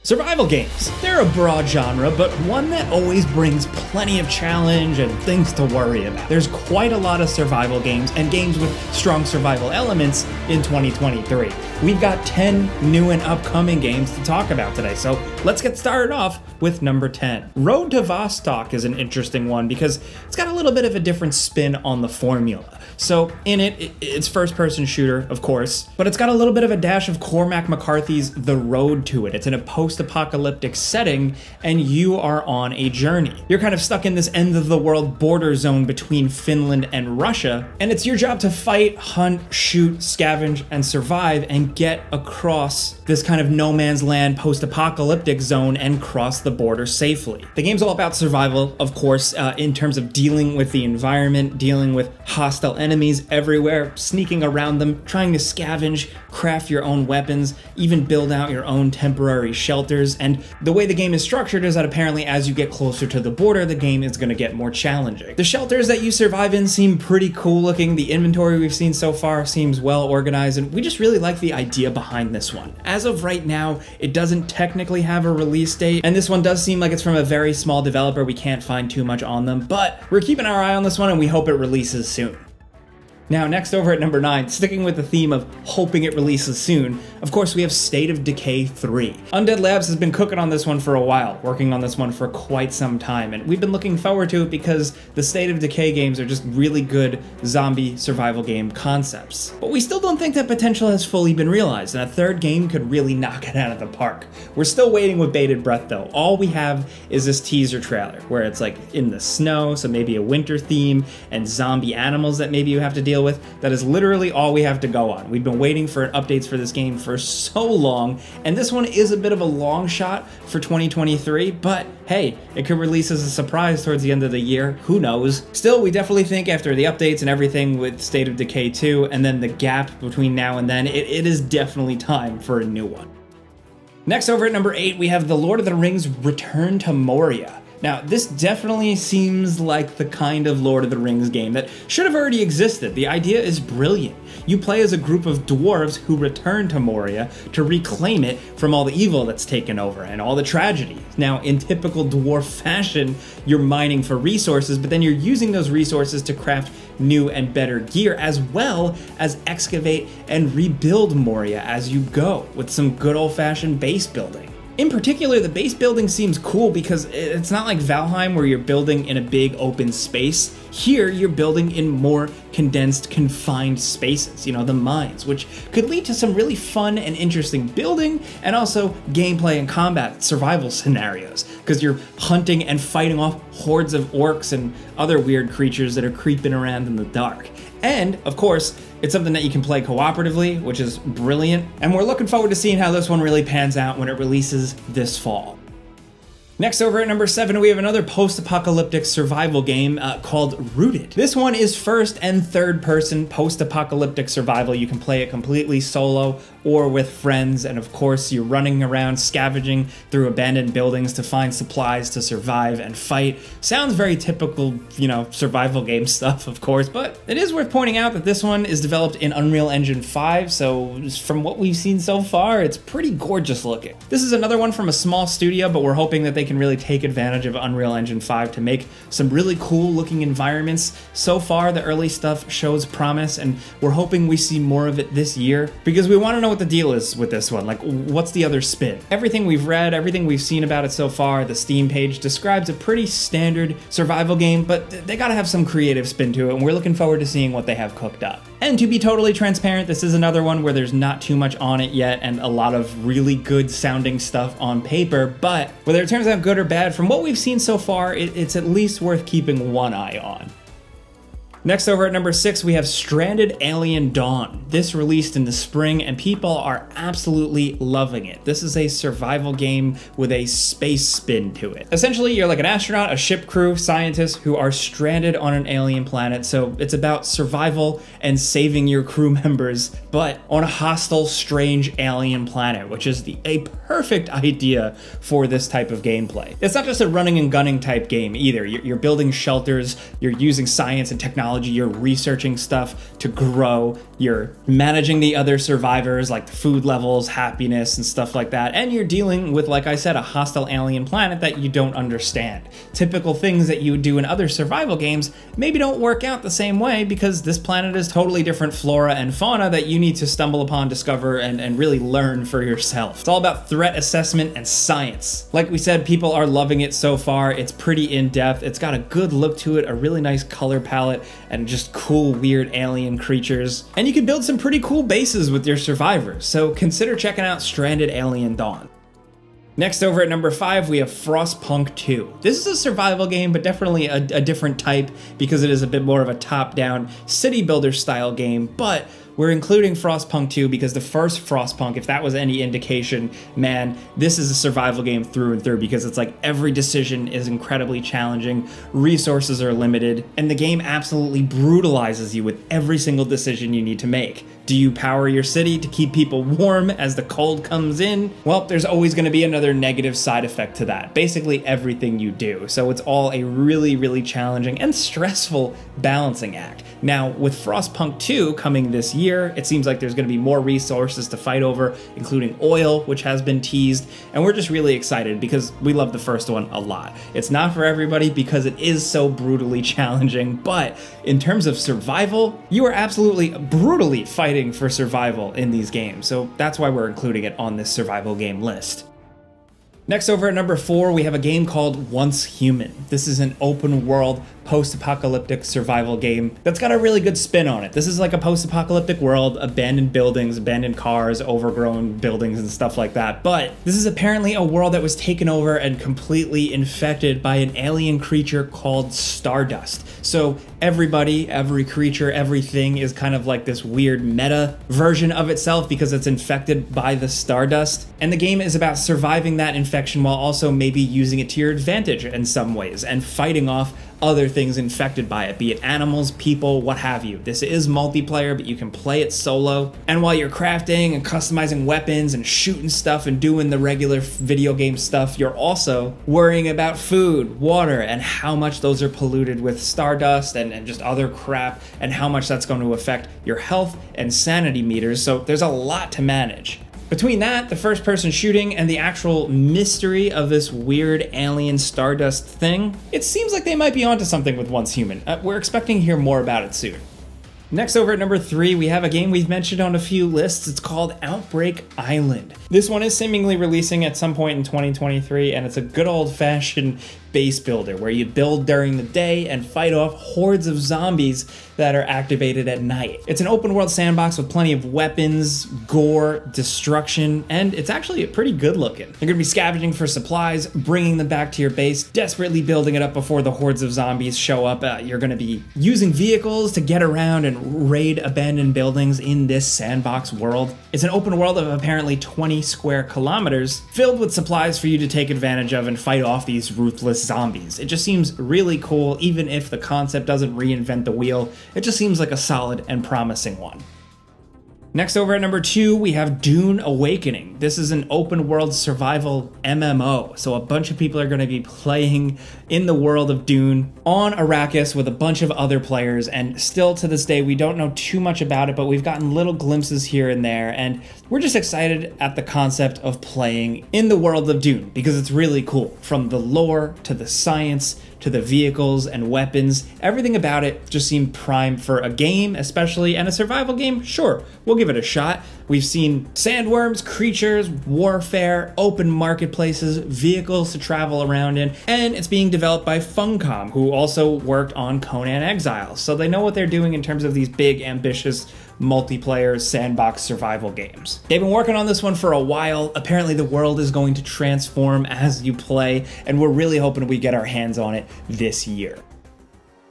Survival games. They're a broad genre, but one that always brings plenty of challenge and things to worry about. There's quite a lot of survival games and games with strong survival elements in 2023. We've got 10 new and upcoming games to talk about today, so let's get started off with number 10. Road to Vostok is an interesting one because it's got a little bit of a different spin on the formula. So in it's first-person shooter, of course, but it's got a little bit of a dash of Cormac McCarthy's The Road to it. It's in a post-apocalyptic setting, and you are on a journey. You're kind of stuck in this end-of-the-world border zone between Finland and Russia, and it's your job to fight, hunt, shoot, scavenge, and survive, and get across this kind of no-man's land post-apocalyptic zone and cross the border safely. The game's all about survival, of course, in terms of dealing with the environment, dealing with hostile enemies everywhere, sneaking around them, trying to scavenge, craft your own weapons, even build out your own temporary shelters. And the way the game is structured is that apparently as you get closer to the border, the game is going to get more challenging. The shelters that you survive in seem pretty cool looking. The inventory we've seen so far seems well organized, and we just really like the idea behind this one. As of right now, it doesn't technically have a release date, and this one does seem like it's from a very small developer. We can't find too much on them, but we're keeping our eye on this one and we hope it releases soon. Now, next over at number 9, sticking with the theme of hoping it releases soon, of course we have State of Decay 3. Undead Labs has been cooking on this one for a while, working on this one for quite some time, and we've been looking forward to it because the State of Decay games are just really good zombie survival game concepts. But we still don't think that potential has fully been realized, and a third game could really knock it out of the park. We're still waiting with bated breath though. All we have is this teaser trailer, where it's like in the snow, so maybe a winter theme, and zombie animals that maybe you have to deal with. That is literally all we have to go on. We've been waiting for updates for this game for so long, and this one is a bit of a long shot for 2023, but hey, it could release as a surprise towards the end of the year. Who knows? Still, we definitely think after the updates and everything with State of Decay 2, and then the gap between now and then, it is definitely time for a new one. Next over at number 8, we have The Lord of the Rings Return to Moria. Now, this definitely seems like the kind of Lord of the Rings game that should have already existed. The idea is brilliant. You play as a group of dwarves who return to Moria to reclaim it from all the evil that's taken over and all the tragedy. Now, in typical dwarf fashion, you're mining for resources, but then you're using those resources to craft new and better gear, as well as excavate and rebuild Moria as you go, with some good old-fashioned base building. In particular, the base building seems cool because it's not like Valheim where you're building in a big open space. Here, you're building in more condensed, confined spaces, the mines, which could lead to some really fun and interesting building and also gameplay and combat survival scenarios, because you're hunting and fighting off hordes of orcs and other weird creatures that are creeping around in the dark. And, of course, it's something that you can play cooperatively, which is brilliant, and we're looking forward to seeing how this one really pans out when it releases this fall. Next over at number 7, we have another post-apocalyptic survival game called Rooted. This one is first and third person post-apocalyptic survival. You can play it completely solo or with friends, and of course you're running around scavenging through abandoned buildings to find supplies to survive and fight. Sounds very typical, survival game stuff, of course, but it is worth pointing out that this one is developed in Unreal Engine 5, so from what we've seen so far, it's pretty gorgeous looking. This is another one from a small studio, but we're hoping that they can really take advantage of Unreal Engine 5 to make some really cool looking environments. So far, the early stuff shows promise, and we're hoping we see more of it this year, because we want to know what the deal is with this one. Like, what's the other spin? Everything we've read, everything we've seen about it so far, the Steam page describes a pretty standard survival game, but they gotta have some creative spin to it, and we're looking forward to seeing what they have cooked up. And to be totally transparent, this is another one where there's not too much on it yet and a lot of really good sounding stuff on paper, but whether it turns out good or bad, from what we've seen so far, it's at least worth keeping one eye on. Next over at number 6, we have Stranded: Alien Dawn. This released in the spring and people are absolutely loving it. This is a survival game with a space spin to it. Essentially, you're like an astronaut, a ship crew, scientists who are stranded on an alien planet, so it's about survival and saving your crew members, but on a hostile, strange alien planet, which is a perfect idea for this type of gameplay. It's not just a running and gunning type game either. You're building shelters, you're using science and technology technology, you're researching stuff to grow, you're managing the other survivors, like the food levels, happiness, and stuff like that, and you're dealing with, like I said, a hostile alien planet that you don't understand. Typical things that you would do in other survival games maybe don't work out the same way because this planet is totally different flora and fauna that you need to stumble upon, discover, and really learn for yourself. It's all about threat assessment and science. Like we said, people are loving it so far. It's pretty in-depth. It's got a good look to it, a really nice color palette, and just cool, weird alien creatures. And you can build some pretty cool bases with your survivors, so consider checking out Stranded Alien Dawn. Next, over at number 5, we have Frostpunk 2. This is a survival game, but definitely a different type because it is a bit more of a top-down city builder style game, but we're including Frostpunk 2 because the first Frostpunk, if that was any indication, man, this is a survival game through and through because it's like every decision is incredibly challenging, resources are limited, and the game absolutely brutalizes you with every single decision you need to make. Do you power your city to keep people warm as the cold comes in? Well, there's always going to be another negative side effect to that. Basically everything you do. So it's all a really, really challenging and stressful balancing act. Now, with Frostpunk 2 coming this year, it seems like there's going to be more resources to fight over, including oil, which has been teased, and we're just really excited because we love the first one a lot. It's not for everybody because it is so brutally challenging, but in terms of survival, you are absolutely brutally fighting for survival in these games, so that's why we're including it on this survival game list. Next, over at number 4, we have a game called Once Human. This is an open world post-apocalyptic survival game that's got a really good spin on it. This is like a post-apocalyptic world, abandoned buildings, abandoned cars, overgrown buildings and stuff like that. But this is apparently a world that was taken over and completely infected by an alien creature called Stardust. So everybody, every creature, everything is kind of like this weird meta version of itself because it's infected by the Stardust. And the game is about surviving that infection while also maybe using it to your advantage in some ways and fighting off other things infected by it, be it animals, people, what have you. This is multiplayer, but you can play it solo. And while you're crafting and customizing weapons and shooting stuff and doing the regular video game stuff, you're also worrying about food, water, and how much those are polluted with stardust and just other crap, and how much that's going to affect your health and sanity meters. So there's a lot to manage. Between that, the first-person shooting, and the actual mystery of this weird alien stardust thing, it seems like they might be onto something with Once Human. We're expecting to hear more about it soon. Next, over at number 3, we have a game we've mentioned on a few lists. It's called Outbreak Island. This one is seemingly releasing at some point in 2023, and it's a good old-fashioned base builder where you build during the day and fight off hordes of zombies that are activated at night. It's an open world sandbox with plenty of weapons, gore, destruction, and it's actually pretty good looking. You're gonna be scavenging for supplies, bringing them back to your base, desperately building it up before the hordes of zombies show up. You're gonna be using vehicles to get around and raid abandoned buildings in this sandbox world. It's an open world of apparently 20 square kilometers filled with supplies for you to take advantage of and fight off these ruthless zombies. It just seems really cool, even if the concept doesn't reinvent the wheel. It just seems like a solid and promising one. Next, over at number 2, we have Dune Awakening. This is an open world survival MMO. So a bunch of people are going to be playing in the world of Dune on Arrakis with a bunch of other players. And still to this day, we don't know too much about it, but we've gotten little glimpses here and there. And we're just excited at the concept of playing in the world of Dune because it's really cool. From the lore to the science to the vehicles and weapons, everything about it just seemed prime for a game, especially, and a survival game. Sure, we'll give it a shot. We've seen sandworms, creatures, warfare, open marketplaces, vehicles to travel around in, and it's being developed by Funcom, who also worked on Conan Exiles, so they know what they're doing in terms of these big, ambitious multiplayer sandbox survival games. They've been working on this one for a while. Apparently the world is going to transform as you play, and we're really hoping we get our hands on it this year.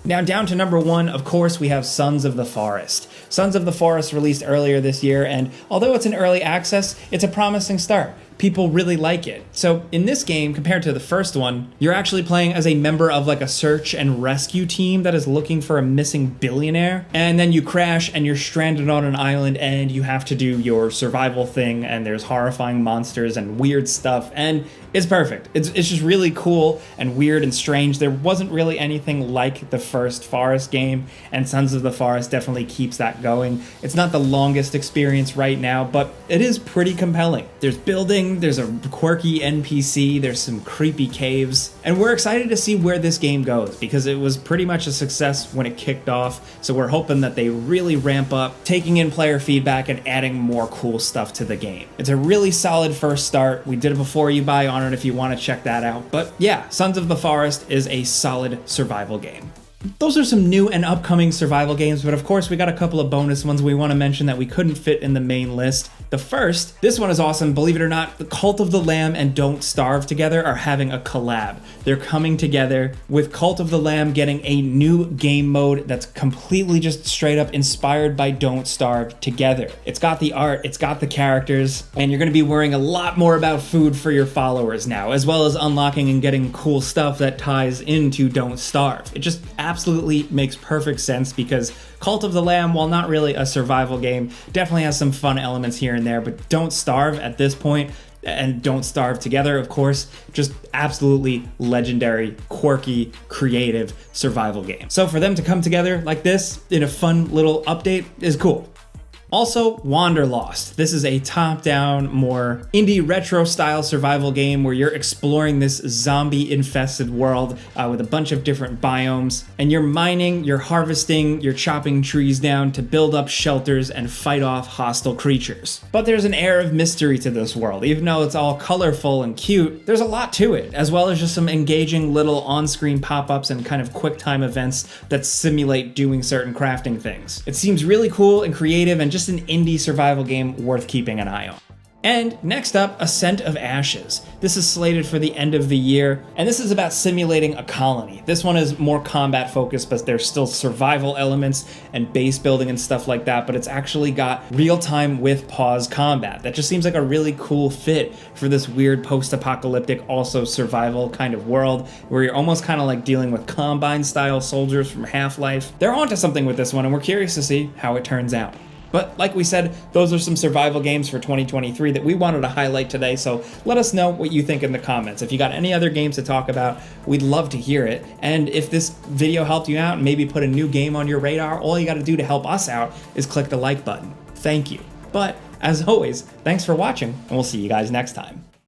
Now down to number 1, of course, we have Sons of the Forest. Sons of the Forest released earlier this year, and although it's in early access, it's a promising start. people really like it. So in this game, compared to the first one, you're actually playing as a member of like a search and rescue team that is looking for a missing billionaire. And then you crash and you're stranded on an island and you have to do your survival thing, and there's horrifying monsters and weird stuff, and it's perfect. It's just really cool and weird and strange. There wasn't really anything like the first Forest game, and Sons of the Forest definitely keeps that going. It's not the longest experience right now, but it is pretty compelling. There's building, there's a quirky NPC, there's some creepy caves, and we're excited to see where this game goes because it was pretty much a success when it kicked off, so we're hoping that they really ramp up, taking in player feedback and adding more cool stuff to the game. It's a really solid first start. We did a before you buy on it if you want to check that out, but yeah, Sons of the Forest is a solid survival game. Those are some new and upcoming survival games, but of course we got a couple of bonus ones we want to mention that we couldn't fit in the main list. The first, this one is awesome, believe it or not, the Cult of the Lamb and Don't Starve together are having a collab. They're coming together with Cult of the Lamb getting a new game mode that's completely just straight up inspired by Don't Starve together. It's got the art, it's got the characters, and you're going to be worrying a lot more about food for your followers now, as well as unlocking and getting cool stuff that ties into Don't Starve. It just absolutely makes perfect sense because Cult of the Lamb, while not really a survival game, definitely has some fun elements here and there, but Don't Starve at this point, and Don't Starve together, of course, just absolutely legendary, quirky, creative survival game. So for them to come together like this in a fun little update is cool. Also, Wanderlost. This is a top-down, more indie retro-style survival game where you're exploring this zombie-infested world with a bunch of different biomes, and you're mining, you're harvesting, you're chopping trees down to build up shelters and fight off hostile creatures. But there's an air of mystery to this world. Even though it's all colorful and cute, there's a lot to it, as well as just some engaging little on-screen pop-ups and kind of quick-time events that simulate doing certain crafting things. It seems really cool and creative and just an indie survival game worth keeping an eye on. And next up, Ascent of Ashes. This is slated for the end of the year, and this is about simulating a colony. This one is more combat focused, but there's still survival elements and base building and stuff like that, but it's actually got real-time with pause combat. That just seems like a really cool fit for this weird post-apocalyptic, also survival kind of world, where you're almost kind of like dealing with Combine-style soldiers from Half-Life. They're onto something with this one, and we're curious to see how it turns out. But like we said, those are some survival games for 2023 that we wanted to highlight today, so let us know what you think in the comments. If you got any other games to talk about, we'd love to hear it. And if this video helped you out and maybe put a new game on your radar, all you gotta do to help us out is click the like button. Thank you. But as always, thanks for watching, and we'll see you guys next time.